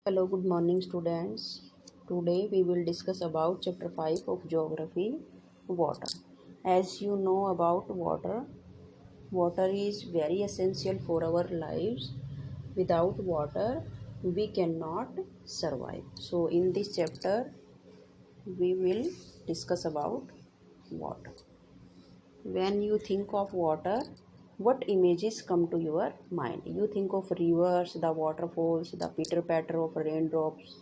Hello, good morning, students. Today we will discuss about chapter 5 of geography, water. As you know about water, water is very essential for our lives. Without water, we cannot survive. So, in this chapter, we will discuss about water. When you think of water, what images come to your mind? You think of rivers, the waterfalls, the pitter patter of raindrops,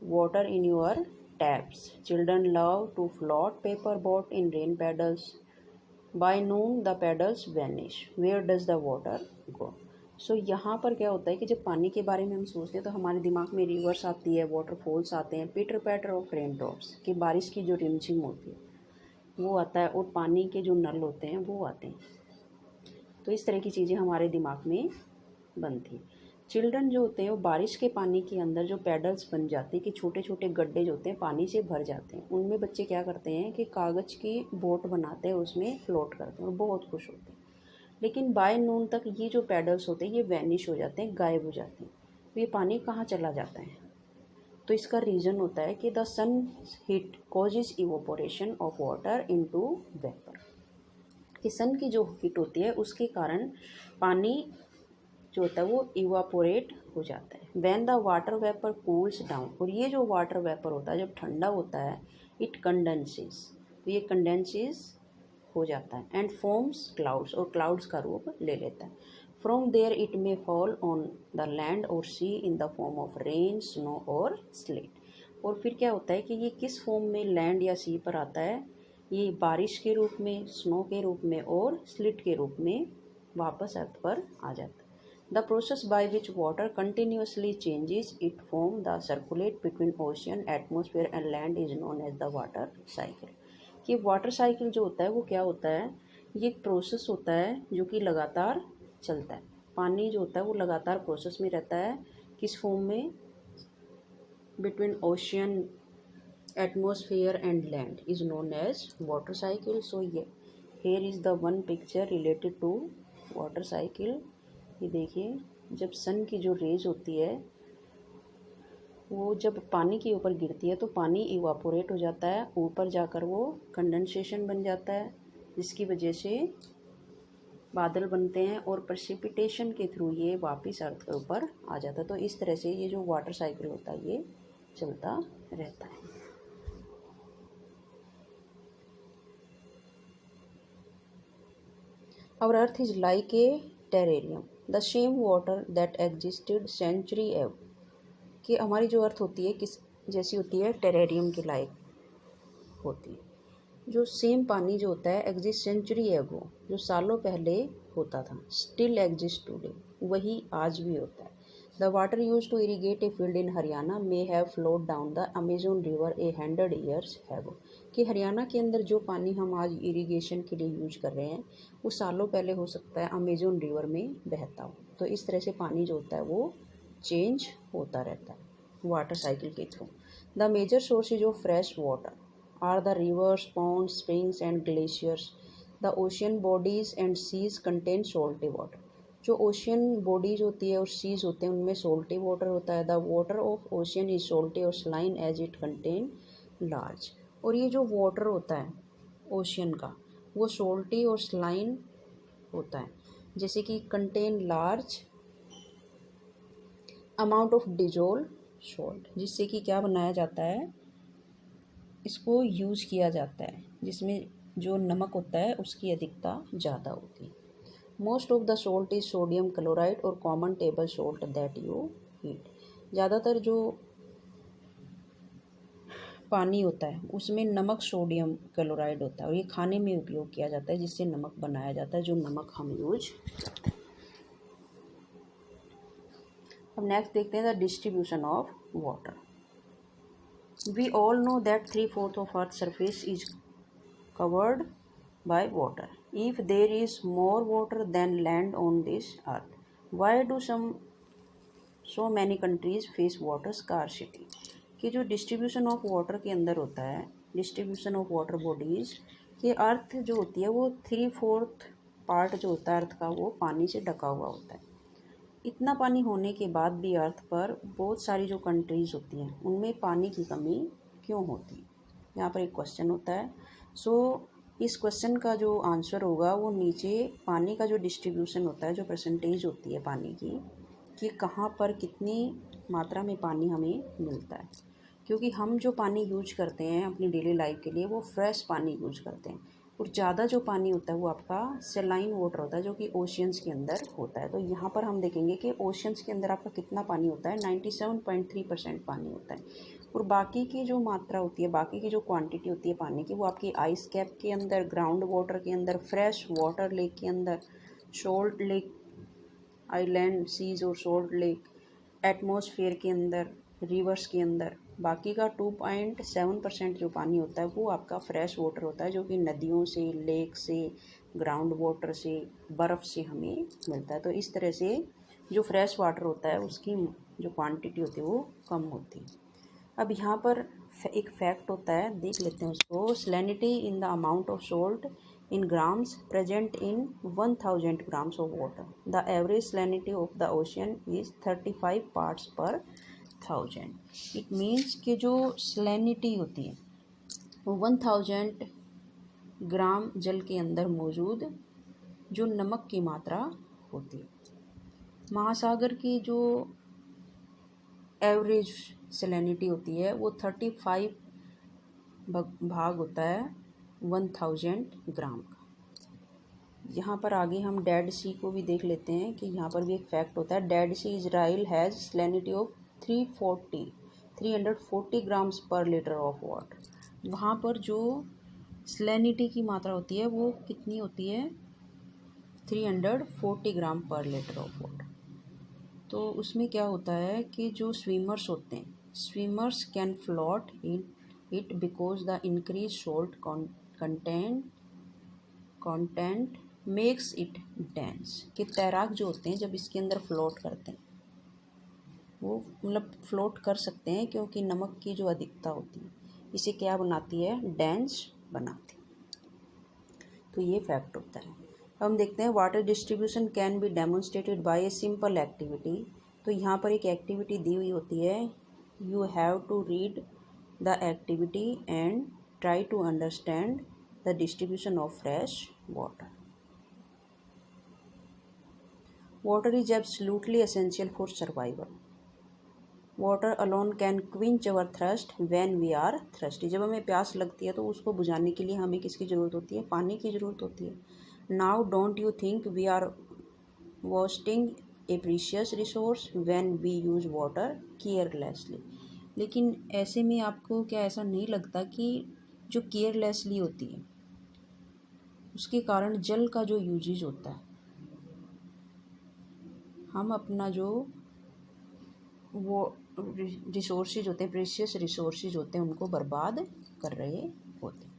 water in your taps. Children love to float paper boat in rain paddles. By noon the paddles vanish. Where does the water go? सो यहाँ पर क्या होता है कि जब पानी के बारे में हम सोचते हैं तो हमारे दिमाग में रिवर्स आती है, वाटरफॉल्स आते हैं, पिटर पैटर ऑफ रेन ड्रॉप्स कि बारिश की जो रिमझिम होती है वो आता है, और पानी के जो नल होते हैं वो आते हैं। तो इस तरह की चीज़ें हमारे दिमाग में बनती। चिल्ड्रन जो होते हैं वो बारिश के पानी के अंदर जो पैडल्स बन जाते हैं कि छोटे छोटे गड्ढे जो होते हैं पानी से भर जाते हैं, उनमें बच्चे क्या करते हैं कि कागज़ की बोट बनाते हैं, उसमें फ्लोट करते हैं और बहुत खुश होते हैं। लेकिन बाय नून तक ये जो पैडल्स होते हैं ये वैनिश हो जाते हैं, गायब हो जाते हैं। तो ये पानी कहाँ चला जाता है? तो इसका रीज़न होता है कि the sun heat causes evaporation of water into vapour. कि सन की जो हीट होती है उसके कारण पानी जो होता है वो इवापोरेट हो जाता है। When the water vapour cools down, और ये जो वाटर वेपर होता है जब ठंडा होता है, इट कंडेंसेस, तो ये कंडेंसेस हो जाता है एंड फॉर्म्स क्लाउड्स, और क्लाउड्स का रूप ले लेता है। From there it may fall on the land और sea in the form of rain, snow और स्लेट। और फिर क्या होता है कि ये किस फॉर्म में लैंड या सी पर आता है? ये बारिश के रूप में, स्नो के रूप में और स्लिट के रूप में वापस अर्थ पर आ जाता है। The process by which water continuously changes it form the circulate between ocean, atmosphere and land is known as the water cycle. कि वाटर साइकिल जो होता है वो क्या होता है? ये एक प्रोसेस होता है जो कि लगातार चलता है। पानी जो होता है वो लगातार प्रोसेस में रहता है, किस फॉर्म में? Between ocean, atmosphere and land is known as water cycle. So here is the one picture related to water cycle. ये देखिए, जब सन की जो रेज होती है वो जब पानी के ऊपर गिरती है तो पानी इवापोरेट हो जाता है, ऊपर जाकर वो कंडेंसेशन बन जाता है जिसकी वजह से बादल बनते हैं और प्रेसिपिटेशन के थ्रू ये वापस अर्थ के ऊपर आ जाता है। तो इस तरह से ये जो वाटर साइकिल होता है ये चलता रहता है। Our earth is like a terrarium, the same water that existed century ago. कि हमारी जो अर्थ होती है किस जैसी होती है? टेरेरियम के लायक होती है। जो सेम पानी जो होता है एग्जिस्ट सेंचुरी एगो, जो सालों पहले होता था, स्टिल एग्जिस्ट टुडे, वही आज भी होता है। The water use to irrigate a field in Haryana may have flowed down the Amazon river a 100 years ago. कि हरियाणा के अंदर जो पानी हम आज इरीगेशन के लिए यूज कर रहे हैं वो सालों पहले हो सकता है अमेजोन रिवर में बहता हो। तो इस तरह से पानी जो होता है वो चेंज होता रहता है वाटर साइकिल के through. The major sources of fresh water are the rivers, ponds, springs and glaciers. The ocean bodies and seas contain salty water. जो ओशियन बॉडीज होती है और सीज होते हैं उनमें सोल्टी वाटर होता है। The water of ocean is salty और saline as it contain large. और ये जो वाटर होता है ओशियन का वो सोल्टी और स्लाइन होता है, जैसे कि contain large amount of dissolve salt, जिससे कि क्या बनाया जाता है? इसको यूज़ किया जाता है जिसमें जो नमक होता है उसकी अधिकता ज़्यादा होती है। Most of the salt is sodium chloride और common table salt that you eat. ज़्यादातर जो पानी होता है उसमें नमक सोडियम क्लोराइड होता है और ये खाने में उपयोग किया जाता है जिससे नमक बनाया जाता है, जो नमक हम यूज करते हैं। अब नेक्स्ट देखते हैं the distribution of water. We all know that 3/4 of Earth's surface is covered by water. If there is more water than land on this earth, why do so many countries face water scarcity? कि जो distribution of water के अंदर होता है, distribution of water bodies, कि अर्थ जो होती है वो 3/4 पार्ट जो होता है अर्थ का वो पानी से ढका हुआ होता है। इतना पानी होने के बाद भी अर्थ पर बहुत सारी जो कंट्रीज़ होती हैं उनमें पानी की कमी क्यों होती है, यहाँ पर एक क्वेश्चन होता है। सो इस क्वेश्चन का जो आंसर होगा वो नीचे पानी का जो डिस्ट्रीब्यूशन होता है, जो परसेंटेज होती है पानी की, कि कहाँ पर कितनी मात्रा में पानी हमें मिलता है। क्योंकि हम जो पानी यूज करते हैं अपनी डेली लाइफ के लिए वो फ्रेश पानी यूज करते हैं, और ज़्यादा जो पानी होता है वो आपका सेलाइन वाटर होता है जो कि ओशियंस के अंदर होता है। तो यहाँ पर हम देखेंगे कि ओशियंस के अंदर आपका कितना पानी होता है, 97.3% पानी होता है। और बाकी की जो मात्रा होती है, बाकी की जो क्वांटिटी होती है पानी की, वो आपकी आइस कैप के अंदर, ग्राउंड वाटर के अंदर, फ्रेश वाटर लेक के अंदर, सॉल्ट लेक, आइलैंड सीज और सॉल्ट लेक, एटमॉस्फेयर के अंदर, रिवर्स के अंदर। बाकी का 2.7% जो पानी होता है वो आपका फ्रेश वाटर होता है जो कि नदियों से, लेक से, ग्राउंड वाटर से, बर्फ़ से हमें मिलता है। तो इस तरह से जो फ्रेश वाटर होता है उसकी जो क्वांटिटी होती है वो कम होती है। अब यहाँ पर एक फैक्ट होता है, देख लेते हैं उसको। Salinity in the amount of salt in grams present in 1000 grams of water. The average salinity of the ocean is 35 parts per 1000. It means कि जो salinity होती है वो 1000 ग्राम जल के अंदर मौजूद जो नमक की मात्रा होती है। महासागर की जो एवरेज salinity होती है वो 35 भाग होता है 1000 ग्राम का। यहाँ पर आगे हम डेड सी को भी देख लेते हैं कि यहाँ पर भी एक फैक्ट होता है। Dead Sea Israel has salinity of 340 grams per litre of water. वहाँ पर जो सैलिनिटी की मात्रा होती है वो कितनी होती है, 340 ग्राम पर लीटर ऑफ वाटर। तो उसमें क्या होता है कि जो स्विमर्स होते हैं, swimmers can float in it because the increase salt content makes it dense. कि तैराक जो होते हैं जब इसके अंदर फ्लोट करते हैं वो मतलब फ्लोट कर सकते हैं क्योंकि नमक की जो अधिकता होती है इसे क्या बनाती है, डेंस बनाती है। तो ये फैक्ट होता है। हम देखते हैं water distribution can be demonstrated by a simple activity. तो यहाँ पर एक एक्टिविटी दी हुई होती है, you have to read the activity and try to understand the distribution of fresh water. Water is absolutely essential for survival. Water alone can quench our thirst when we are thirsty. जब हमें प्यास लगती है तो उसको बुझाने के लिए हमें किसकी ज़रूरत होती है, पानी की ज़रूरत होती है। Now don't you think we are wasting a precious resource when we use water carelessly? लेकिन ऐसे में आपको क्या ऐसा नहीं लगता कि जो केयरलेसली होती है उसके कारण जल का जो यूजेज होता है, हम अपना जो वो रिसोर्सेज होते हैं, प्रेशियस रिसोर्सेज होते हैं, उनको बर्बाद कर रहे होते हैं।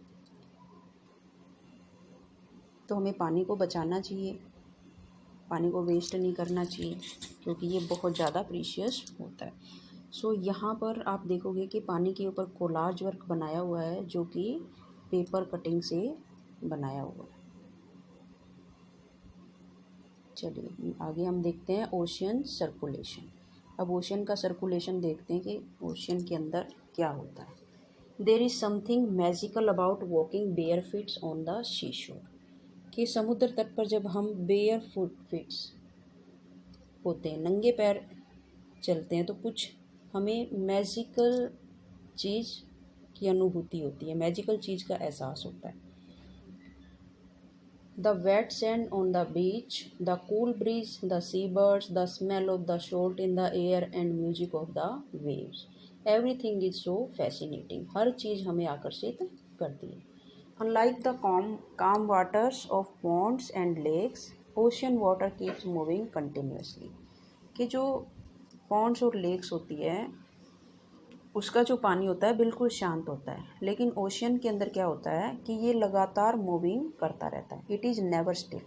तो हमें पानी को बचाना चाहिए, पानी को वेस्ट नहीं करना चाहिए क्योंकि ये बहुत ज़्यादा प्रीशियस होता है। सो यहाँ पर आप देखोगे कि पानी के ऊपर कोलाज वर्क बनाया हुआ है जो कि पेपर कटिंग से बनाया हुआ है। चलिए आगे हम देखते हैं ओशियन सर्कुलेशन। अब ओशियन का सर्कुलेशन देखते हैं कि ओशियन के अंदर क्या होता है। There is something magical about walking bare feets on the sea shore. कि समुद्र तट पर जब हम बेयर फीट्स होते हैं, नंगे पैर चलते हैं, तो कुछ हमें मैजिकल चीज़ की अनुभूति होती है, मैजिकल चीज़ का एहसास होता है। The wet sand on the beach, the cool breeze, the seabirds, the smell of the salt in the air and music of the waves. Everything is so fascinating. हर चीज़ हमें आकर्षित करती है। Unlike the calm waters of ponds and lakes, ocean water keeps moving continuously. कि जो ponds और lakes होती है उसका जो पानी होता है बिल्कुल शांत होता है, लेकिन ओशियन के अंदर क्या होता है कि ये लगातार मूविंग करता रहता है। इट इज़ नेवर स्टिल,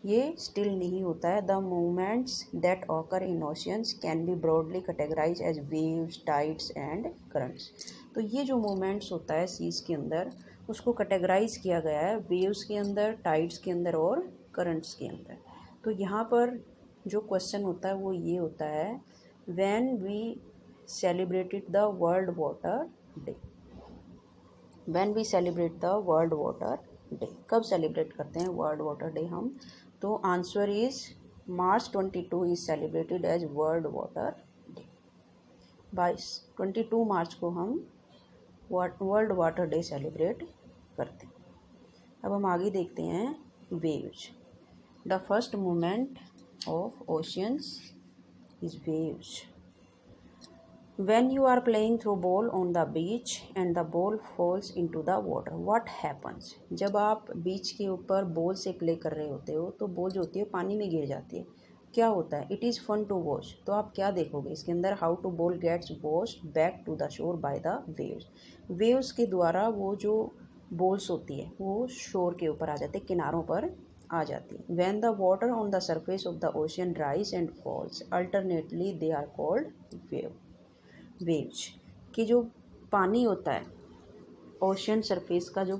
ये स्टिल नहीं होता है। The movements that occur in oceans can be broadly categorise as waves, tides and currents. तो ये जो मूवमेंट्स होता है सीज के अंदर उसको कैटेगराइज किया गया है वेव्स के अंदर, टाइड्स के अंदर और करंट्स के अंदर। तो यहाँ पर जो क्वेश्चन होता है वो ये होता है, when we celebrated the world water day. When we celebrate the world water day, कब सेलिब्रेट करते हैं वर्ल्ड वाटर डे हम? तो answer is March 22 is celebrated as world water day. 22 मार्च को हम वर्ल्ड वाटर डे सेलिब्रेट करते हैं। अब हम आगे देखते हैं waves. The first movement of oceans is waves. When you are playing through ball on the beach and the ball falls into the water, what happens? जब आप बीच के ऊपर बॉल से प्ले कर रहे होते हो तो बॉल जो होती है पानी में गिर जाती है, क्या होता है? It is fun to watch. तो आप क्या देखोगे इसके अंदर? How to ball gets washed back to the shore by the waves. Waves के द्वारा वो जो बॉल्स होती है वो शोर के ऊपर आ जाती है, किनारों पर आ जाती है। When the water on the surface of the ocean rise and falls alternately, they are called wave. Waves कि जो पानी होता है, ओशन सरफेस का जो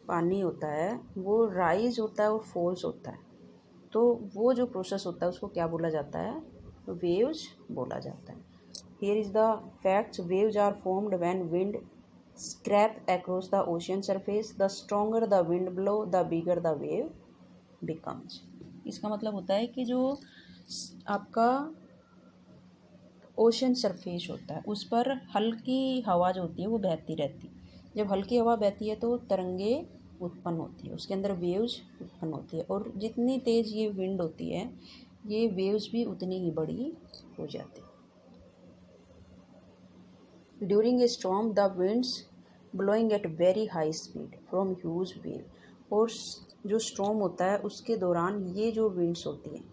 पानी होता है वो राइज होता है और फॉल्स होता है, तो वो जो प्रोसेस होता है उसको क्या बोला जाता है? वेव्स बोला जाता है। Here is the facts. Waves are formed when wind scrape across the ocean surface. The stronger the wind blow the bigger the wave becomes. इसका मतलब होता है कि जो आपका ओशन सरफेस होता है उस पर हल्की हवा जो होती है वो बहती रहती है। जब हल्की हवा बहती है तो तरंगे उत्पन्न होती है, उसके अंदर वेव्स उत्पन्न होती है, और जितनी तेज़ ये विंड होती है ये वेव्स भी उतनी ही बड़ी हो जाती है। During a storm the winds blowing at very high speed from huge wave. और जो स्टॉर्म होता है उसके दौरान ये जो विंड्स होती हैं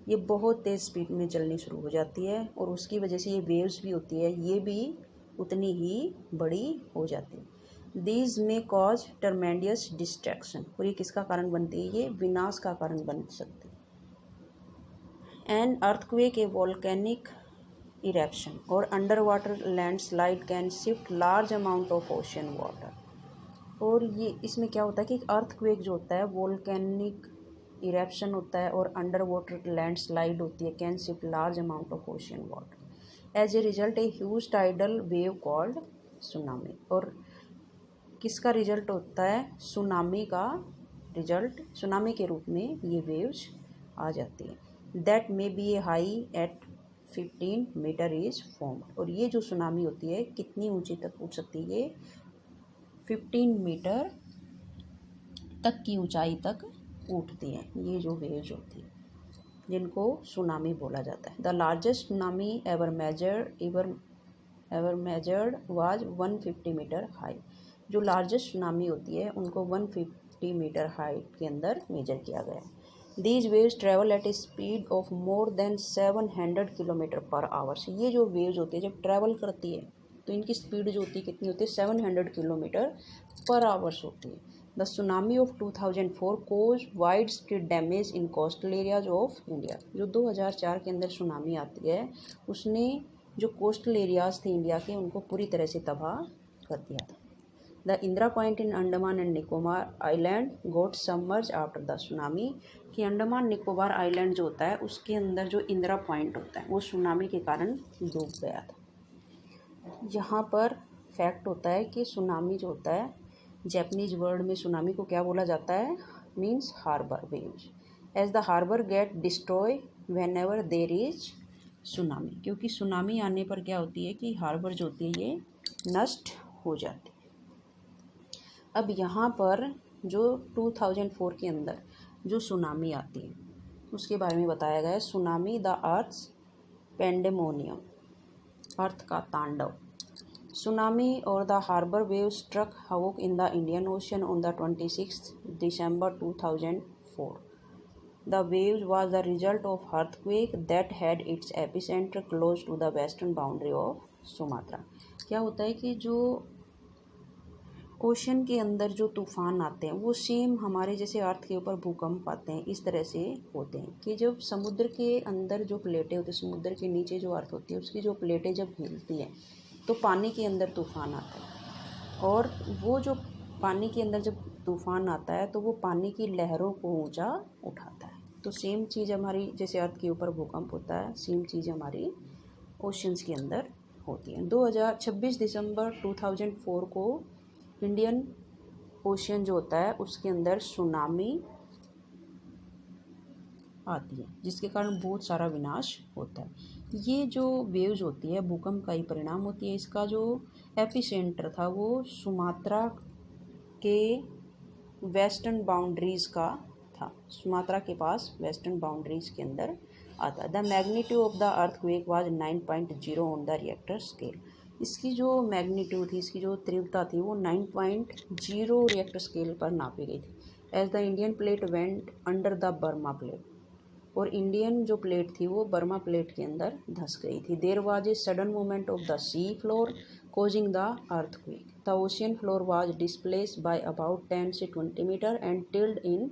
ये बहुत तेज़ स्पीड में चलनी शुरू हो जाती है, और उसकी वजह से ये वेव्स भी होती है ये भी उतनी ही बड़ी हो जाती है। दीज में कॉज ट्रमेंडियस डिस्ट्रैक्शन। और ये किसका कारण बनती है? ये विनाश का कारण बन सकती है। An earthquake, A volcanic eruption और under water landslide can shift large amount of ocean water. और ये इसमें क्या होता है कि एक अर्थक्वेक जो होता है, वोल्केनिक इरेप्शन होता है और अंडर वाटर लैंडस्लाइड होती है, can shift large amount of ocean water. As a result a huge tidal wave called tsunami. और किसका रिजल्ट होता है? सुनामी का रिजल्ट, सुनामी के रूप में ये वेव्स आ जाती है। That may be a high at 15 metre is formed. और ये जो सुनामी होती है कितनी ऊंची तक उठ सकती है? ये 15 मीटर तक की ऊंचाई तक उठती हैं ये जो वेव्स होती है, जिनको सुनामी बोला जाता है। The largest tsunami ever measured was 150 metre high. जो लार्जेस्ट सुनामी होती है उनको 150 मीटर हाइट के अंदर मेजर किया गया है। These waves travel eight A speed of more than 700 kilometre per hours. ये जो वेव्स होती है जब ट्रैवल करती है तो इनकी स्पीड जो होती है कितनी होती है? 700 किलोमीटर पर आवर्स होती है। The tsunami of 2004 cause wide spread damage in coastal areas of India. जो 2004 के अंदर सुनामी आती है उसने जो कोस्टल एरियाज थे इंडिया के उनको पूरी तरह से तबाह कर दिया था। The Indira Point in Andaman and Nicobar Island got submerge after the tsunami. कि अंडमान निकोबार आइलैंड जो होता है उसके अंदर जो इंदिरा पॉइंट होता है वो सुनामी के कारण डूब गया था। यहाँ पर फैक्ट होता है कि सुनामी जो होता है, जैपनीज वर्ड में सुनामी को क्या बोला जाता है? Means harbour waves. As the harbour get destroy whenever there is tsunami. क्योंकि सुनामी आने पर क्या होती है कि हार्बर जो होती है ये नष्ट हो जाती है। अब यहाँ पर जो 2004 के अंदर जो सुनामी आती है उसके बारे में बताया गया है। सुनामी द अर्थ्स पेंडेमोनियम, अर्थ का तांडव। Tsunami or the harbor wave struck havoc in the Indian Ocean on the 26th December 2004. The wave was the result of earthquake that had its epicenter close to the western boundary of Sumatra. क्या होता है कि जो ocean के अंदर जो तूफ़ान आते हैं वो सेम हमारे जैसे अर्थ के ऊपर भूकंप आते हैं इस तरह से होते हैं कि जब समुद्र के अंदर जो प्लेटें होती हैं, समुद्र के नीचे जो अर्थ होती है उसकी जो प्लेटें जब हिलती हैं तो पानी के अंदर तूफ़ान आता है, और वो जो पानी के अंदर जब तूफ़ान आता है तो वो पानी की लहरों को ऊंचा उठाता है। तो सेम चीज़ हमारी जैसे अर्थ के ऊपर भूकंप होता है, सेम चीज़ हमारी ओशंस के अंदर होती है। 26 दिसंबर 2004 को इंडियन ओशन जो होता है उसके अंदर सुनामी आती है, जिसके कारण बहुत सारा विनाश होता है। ये जो वेव्स होती है भूकंप का ही परिणाम होती है। इसका जो एपिसेंटर था वो सुमात्रा के वेस्टर्न बाउंड्रीज़ का था, सुमात्रा के पास वेस्टर्न बाउंड्रीज़ के अंदर आता है। The magnitude of the earthquake was 9.0 on the Richter scale. इसकी जो मैग्नीट्यूड थी, इसकी जो तीव्रता थी वो 9.0 रिएक्टर स्केल पर नापी गई थी। As the Indian plate went under the Burma plate, और इंडियन जो प्लेट थी वो बर्मा प्लेट के अंदर धंस गई थी। There was a sudden movement of the sea floor causing the earthquake. The ocean floor was displaced by about 10 से 20 metre and tilted in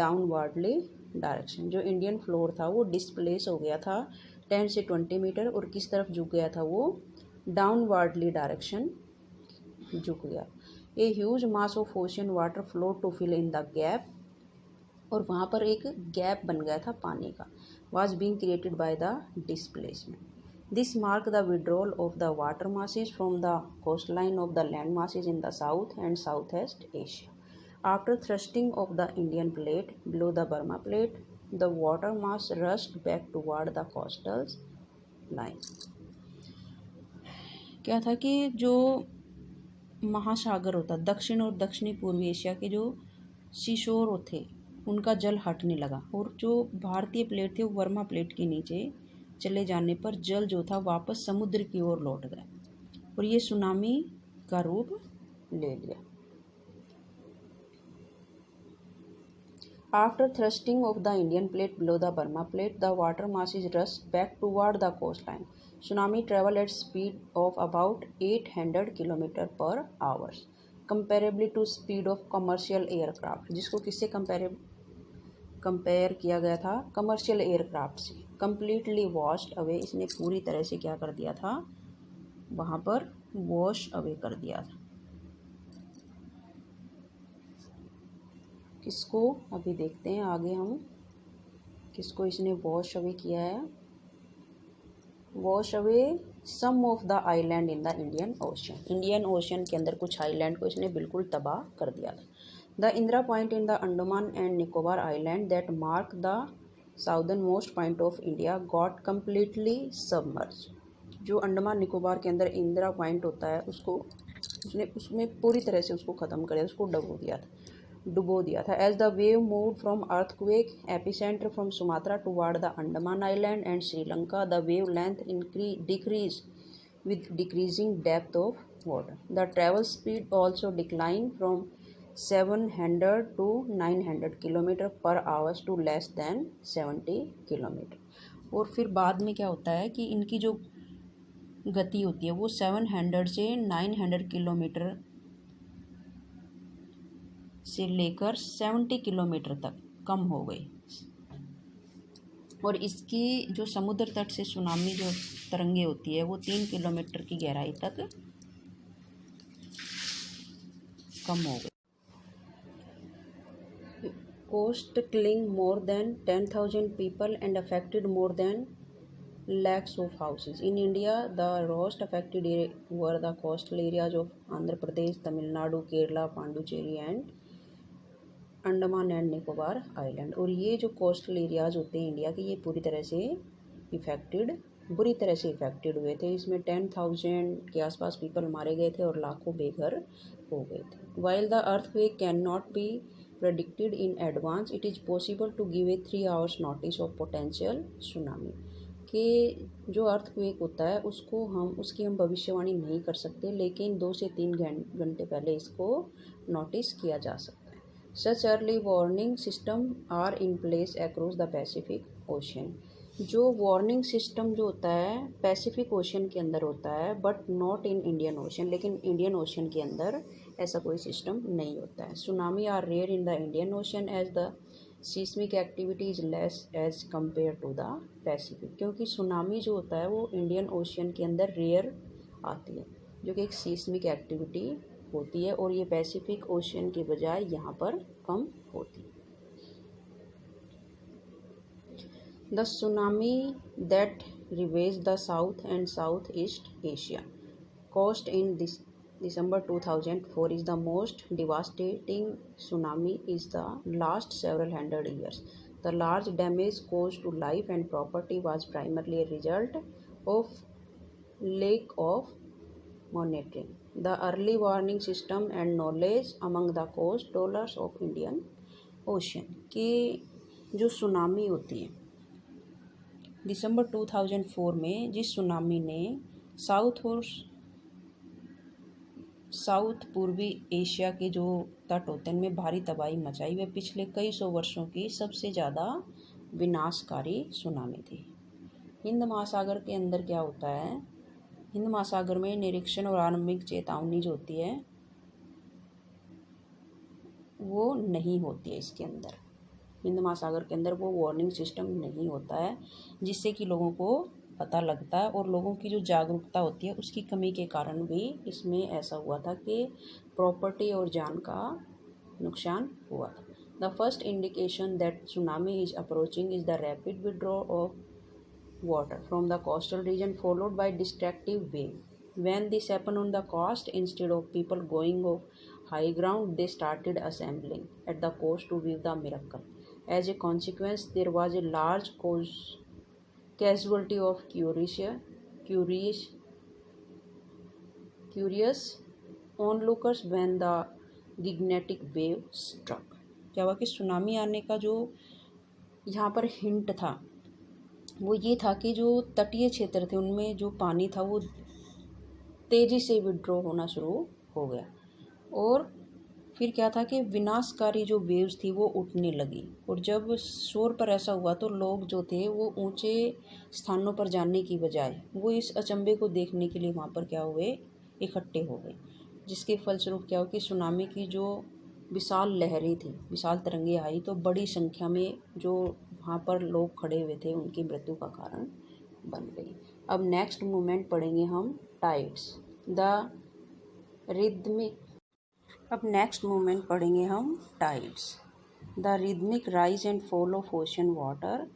downwardly direction. जो इंडियन फ्लोर था वो डिस्प्लेस हो गया था 10 से 20 मीटर, और किस तरफ झुक गया था वो डाउनवार्डली डायरेक्शन झुक गया। A huge mass of ocean water flow to fill in the gap, और वहाँ पर एक गैप बन गया था पानी का, was being created by the displacement. This marked the withdrawal of the water masses from the coastline of the land masses in the South and Southeast Asia. After thrusting of the Indian plate below the Burma plate, the water mass rushed back toward the coastal line. क्या था कि जो महासागर होता, दक्षिण और दक्षिणी पूर्वी एशिया के जो सीशोर थे उनका जल हटने लगा, और जो भारतीय प्लेट थे वो बर्मा प्लेट के नीचे चले जाने पर जल जो था वापस समुद्र की ओर लौट गया, और ये सुनामी का रूप ले लिया। After thrusting of the Indian plate below the Burma plate, the water masses rushed back toward the coastline. Tsunami traveled at speed of about 800 km per hour, comparably to speed of commercial aircraft. जिसको किससे compare किया गया था? Commercial aircraft से। Completely washed away, इसने पूरी तरह से क्या कर दिया था, वहाँ पर वॉश अवे कर दिया था। किसको अभी देखते हैं आगे हम, किसको इसने वॉश अवे किया है। Wash away some of the island in the Indian ocean. Indian ocean के अंदर कुछ आइलैंड को इसने बिल्कुल तबाह कर दिया था। The Indra Point in the Andaman and Nicobar Island that mark the southernmost point of India got completely submerged. जो अंडमान निकोबार के अंदर इंदिरा पॉइंट होता है उसको उसने उसमें पूरी तरह से उसको ख़त्म कर दिया, उसको डुबो दिया था। As the wave moved from earthquake epicenter from Sumatra toward the Andaman Island and Sri Lanka, the wave length decreased with decreasing depth of water. The travel speed also declined from 700 to 900 kilometre per hours to less than 70 kilometre. और फिर बाद में क्या होता है कि इनकी जो गति होती है वो 700 से 900 किलोमीटर से लेकर 70 किलोमीटर तक कम हो गई, और इसकी जो समुद्र तट से सुनामी जो तरंगे होती है वो 3 किलोमीटर की गहराई तक कम हो गई। Coast killing more than 10,000 people and affected more than lakhs of houses. In India, the worst affected were the coastal areas of Andhra Pradesh, Tamil Nadu, Kerala, Pondicherry and Andaman and Nicobar island. और ये जो coastal areas होते हैं India के, ये बुरी तरह से इफ़ेक्टेड हुए थे। इसमें 10,000 के आसपास पीपल मारे गए थे और लाखों बेघर हो गए थे। While the earthquake can not be predicted in advance, it is possible to give a 3 hours notice of potential tsunami। कि जो अर्थक्वेक होता है उसकी हम भविष्यवाणी नहीं कर सकते, लेकिन 2 से 3 घंटे पहले इसको नोटिस किया जा सकता है। Such early warning system are in place across the Pacific Ocean. जो वार्निंग सिस्टम जो होता है पैसिफिक ओशन के अंदर होता है, but not in Indian Ocean. लेकिन इंडियन ओशन के अंदर ऐसा कोई सिस्टम नहीं होता है। Tsunami are rare in the Indian Ocean as the seismic activity is less as compare to the Pacific. क्योंकि सुनामी जो होता है वो इंडियन ओशन के अंदर रेयर आती है, जो कि एक सीस्मिक एक्टिविटी होती है, और ये पैसिफिक ओशन के बजाय यहाँ पर कम होती है। The tsunami that ravaged the South and Southeast Asia coast in this December 2004 is the most devastating tsunami is the last several hundred years. The large damage caused to life and property was primarily a result of lack of monitoring, the early warning system and knowledge among the coast dwellers of Indian Ocean कि जो tsunami होती है दिसंबर 2004 में जिस tsunami ने south पूर्वी Asia के जो तट होते हैं उनमें भारी तबाही मचाई, वे पिछले कई सौ वर्षों की सबसे ज़्यादा विनाशकारी सुनामी थी। हिंद महासागर के अंदर क्या होता है, हिंद महासागर में निरीक्षण और आरंभिक चेतावनी जो होती है वो नहीं होती है। इसके अंदर हिंद महासागर के अंदर वो वार्निंग सिस्टम नहीं होता है जिससे कि लोगों को पता लगता है, और लोगों की जो जागरूकता होती है उसकी कमी के कारण भी इसमें ऐसा हुआ था कि प्रॉपर्टी और जान का नुकसान हुआ था। The first indication that tsunami is approaching is the rapid withdraw of water from the coastal region followed by destructive wave. When this happened on the coast, instead of people going off high ground, they started assembling at the coast to view the miracle. As a consequence, there was a large casualty of curious onlookers when the gigantic wave struck. क्या हुआ कि tsunami आने का जो यहाँ पर hint था वो ये था कि जो तटीय क्षेत्र थे उनमें जो पानी था वो तेज़ी से विड्रॉ होना शुरू हो गया, और फिर क्या था कि विनाशकारी जो वेव्स थी वो उठने लगी, और जब शोर पर ऐसा हुआ तो लोग जो थे वो ऊंचे स्थानों पर जाने की बजाय वो इस अचंभे को देखने के लिए वहाँ पर क्या हुए, इकट्ठे हो गए, जिसके फलस्वरूप क्या हो कि सुनामी की जो विशाल लहरें थी, विशाल तरंगें आई तो बड़ी संख्या में जो वहाँ पर लोग खड़े हुए थे उनकी मृत्यु का कारण बन गई। अब नेक्स्ट मूवमेंट पढ़ेंगे हम tides the rhythmic rise and fall of ocean water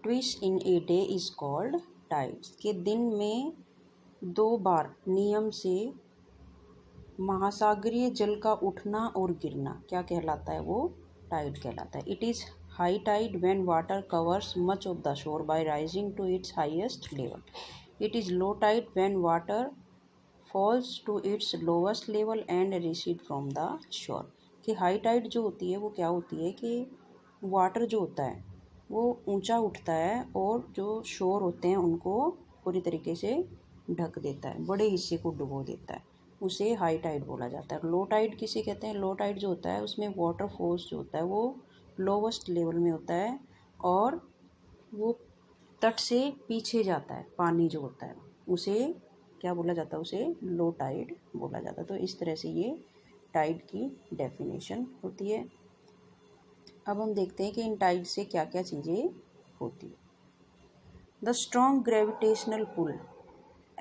twist in a day is called tides के दिन में 2 बार नियम से महासागरीय जल का उठना और गिरना क्या कहलाता है, वो टाइड कहलाता है। It is high tide when water covers much of the shore by rising to its highest level. It is low tide when water falls to its lowest level and recede from the shore. कि high tide जो होती है वो क्या होती है कि water जो होता है वो ऊंचा उठता है और जो शोर होते हैं उनको पूरी तरीके से ढक देता है, बड़े हिस्से को डुबो देता है, उसे हाई टाइड बोला जाता है। लो टाइड किसे कहते हैं, लो टाइड जो होता है उसमें वाटर फोर्स जो होता है वो लोवेस्ट लेवल में होता है और वो तट से पीछे जाता है, पानी जो होता है उसे क्या बोला जाता है, उसे लो टाइड बोला जाता है। तो इस तरह से ये टाइड की डेफिनेशन होती है। अब हम देखते हैं कि इन टाइड से क्या क्या चीज़ें होती है। The strong gravitational pull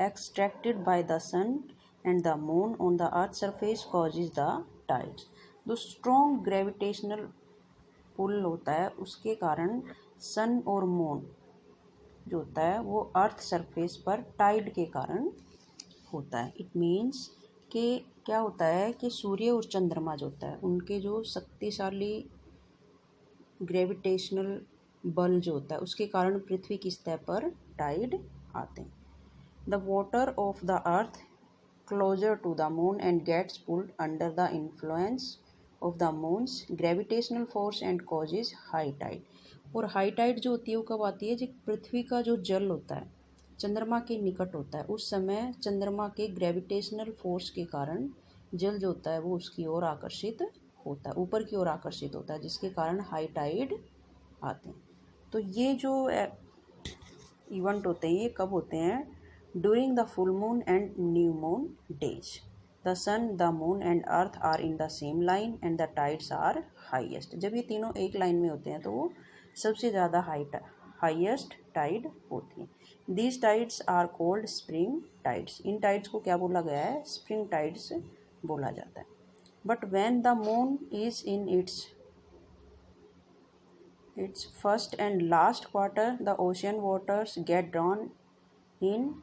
extracted by the sun and the moon on the earth surface causes the tides. The strong gravitational pull होता है उसके कारण सन और मून जो होता है वो अर्थ सरफेस पर टाइड के कारण होता है। इट मीन्स कि क्या होता है कि सूर्य और चंद्रमा जो होता है उनके जो शक्तिशाली ग्रेविटेशनल बल जो होता है उसके कारण पृथ्वी की सतह पर टाइड आते हैं। The water of the earth closer to the moon and gets pulled under the influence of the moon's gravitational force and causes high tide. और हाई टाइड जो होती है वो कब आती है, जब पृथ्वी का जो जल होता है चंद्रमा के निकट होता है, उस समय चंद्रमा के ग्रेविटेशनल फोर्स के कारण जल जो होता है वो उसकी ओर आकर्षित होता है, ऊपर की ओर आकर्षित होता है, जिसके कारण हाई टाइड आते हैं। तो ये जो इवेंट होते हैं ये कब होते हैं, during the full moon and new moon days. The sun, the moon and earth are in the same line and the tides are highest. जब ये तीनों एक लाइन में होते हैं तो वो सबसे ज़्यादा हाईएस्ट टाइड होती है। These tides are called spring tides. इन टाइड्स को क्या बोला गया है, स्प्रिंग टाइड्स बोला जाता है। But when the moon is in its its first and last quarter, the ocean waters get drawn in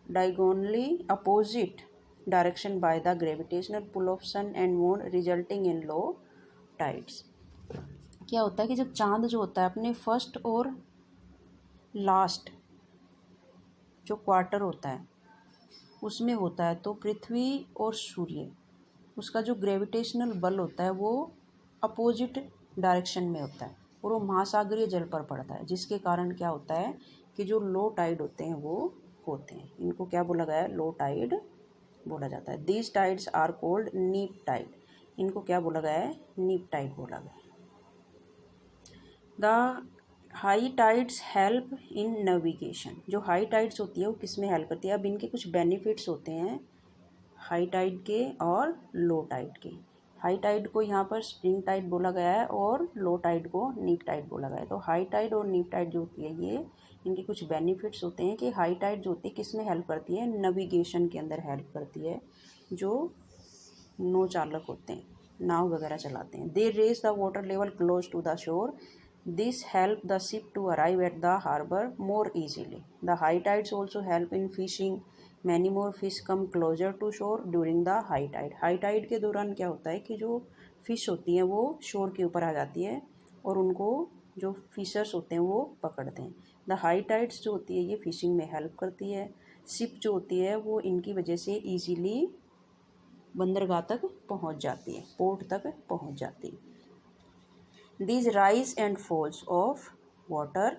diagonally opposite direction by the gravitational pull of sun and moon, resulting in low tides. क्या होता है कि जब चांद जो होता है अपने फर्स्ट और लास्ट जो क्वार्टर होता है उसमें होता है, तो पृथ्वी और सूर्य उसका जो ग्रेविटेशनल बल होता है वो अपोजिट डायरेक्शन में होता है और वो महासागरीय जल पर पड़ता है, जिसके कारण क्या होता है कि जो लो टाइड होते हैं वो होते हैं। इनको क्या बोला गया है? लो टाइड बोला जाता है। दीज टाइड्स आर कोल्ड नीप टाइड। इनको क्या बोला गया है? नीप टाइड बोला गया है। The high tides help in navigation. जो हाई टाइड्स होती है वो किस में हेल्प करती है? अब इनके कुछ बेनिफिट्स होते हैं हाई टाइड के और लो टाइड के। हाई टाइड को यहाँ पर स्प्रिंग टाइड बोला गया है और लो टाइड को नीप टाइड बोला गया है। तो हाई टाइड और नीप टाइड जो होती है ये इनके कुछ बेनिफिट्स होते हैं कि हाई टाइड जो होती है किस में हेल्प करती है? नेविगेशन के अंदर हेल्प करती है। जो नौ चालक होते हैं, नाव वगैरह चलाते हैं, they raise the water level close to the shore. This help the ship to arrive at the harbour more easily. The high tides also help in fishing. Many more fish come closer to shore during the high tide. High tide के दौरान क्या होता है कि जो fish होती हैं वो शोर के ऊपर आ जाती है और उनको जो फिशर्स होते हैं वो पकड़ते हैं। द हाई टाइड्स जो होती है ये फिशिंग में हेल्प करती है। शिप जो होती है वो इनकी वजह से ईजीली बंदरगाह तक पहुंच जाती है, पोर्ट तक पहुंच जाती है। These rise and falls of water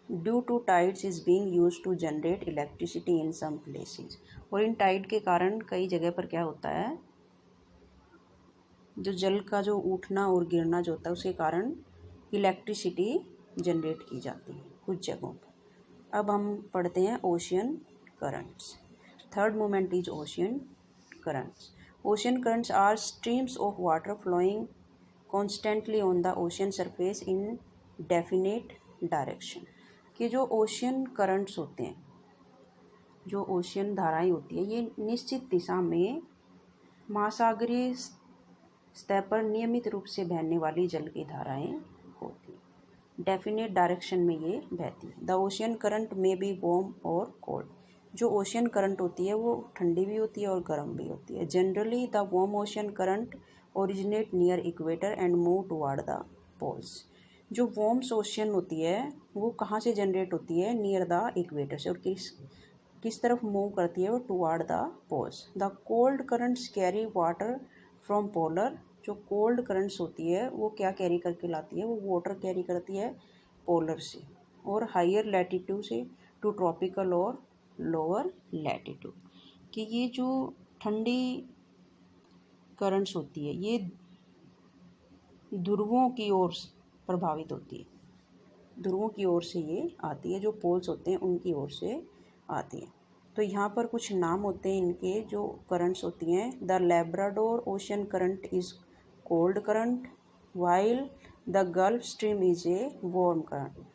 due to tides is being used to generate electricity in some places. और इन टाइड के कारण कई जगह पर क्या होता है, जो जल का जो उठना और गिरना जो होता है उसके कारण इलेक्ट्रिसिटी जनरेट की जाती है कुछ जगहों पर। अब हम पढ़ते हैं ocean currents. Third moment is ocean currents. Ocean currents are streams of water flowing constantly on the ocean surface in definite direction. कि जो ओशियन करंट्स होते हैं, जो ओशियन धाराएं होती है, ये निश्चित दिशा में महासागरीय सतह पर नियमित रूप से बहने वाली जल की धाराएं होती हैं। डेफिनेट डायरेक्शन में ये बहती है। द ओशियन करंट में बी वार्म और कोल्ड। जो ओशियन करंट होती है वो ठंडी भी होती है और गर्म भी होती है। Generally the warm ocean current originate near equator and move toward the poles. जो वार्म ओशियन होती है वो कहाँ से जनरेट होती है? नियर द इक्वेटर से। और किस तरफ मूव करती है? वो toward the poles. The cold currents carry water from polar. जो कोल्ड करंट्स होती है वो क्या कैरी करके लाती है? वो वाटर कैरी करती है पोलर से और हायर लैटिट्यूड से टू ट्रॉपिकल और लोअर लैटिट्यूड। कि ये जो ठंडी करंट्स होती है ये ध्रुवों की ओर प्रभावित होती है। ध्रुवों की ओर से ये आती है, जो पोल्स होते हैं उनकी ओर से आती है। तो यहाँ पर कुछ नाम होते हैं इनके जो करंट्स होती हैं। The Labrador ocean current is cold current while the gulf stream is a warm current.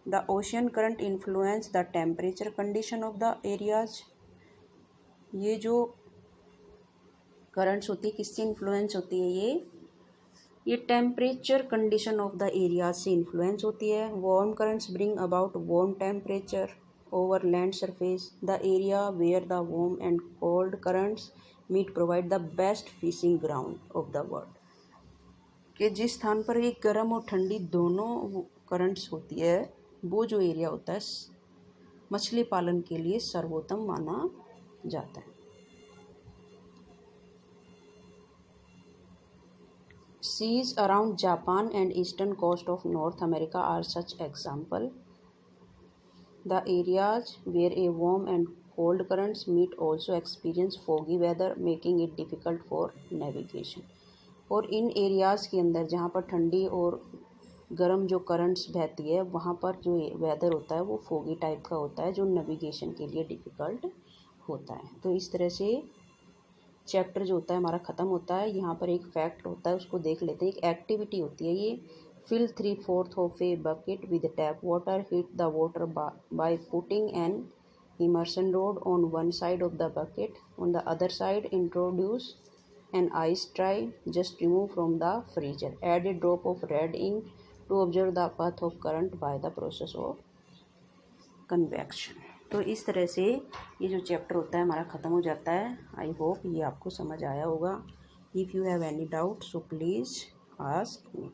The ocean current influence the temperature condition of the areas. ये जो करंट्स होती है किससे इन्फ्लुएंस होती है? ये temperature condition of the area से influence होती है। Warm currents bring about warm temperature over land surface. The area where the warm and cold currents meet provide the best fishing ground of the world. कि जिस स्थान पर एक गर्म और ठंडी दोनों करंट्स होती है वो जो एरिया होता है मछली पालन के लिए सर्वोत्तम माना जाता है। Seas around Japan and eastern coast of North America are such example. The areas where a warm and cold currents meet also experience foggy weather, making it difficult for navigation. और इन एरियाज़ के अंदर जहाँ पर ठंडी और गर्म जो currents बहती है वहाँ पर जो वेदर होता है वो फोगी टाइप का होता है, जो नेविगेशन के लिए डिफ़िकल्ट होता है। तो इस तरह से चैप्टर जो होता है हमारा ख़त्म होता है। यहाँ पर एक फैक्ट होता है उसको देख लेते हैं। एक एक्टिविटी होती है ये, fill 3/4 of a bucket with tap water, heat the water by putting an immersion rod on one side of the bucket, on the other side introduce an ice tray, just remove from the freezer. Add a drop of red ink to observe the path of current by the process of convection. तो इस तरह से ये जो chapter होता है हमारा ख़त्म हो जाता है. आई होप ये आपको समझ आया होगा. If you have any doubt so please ask me.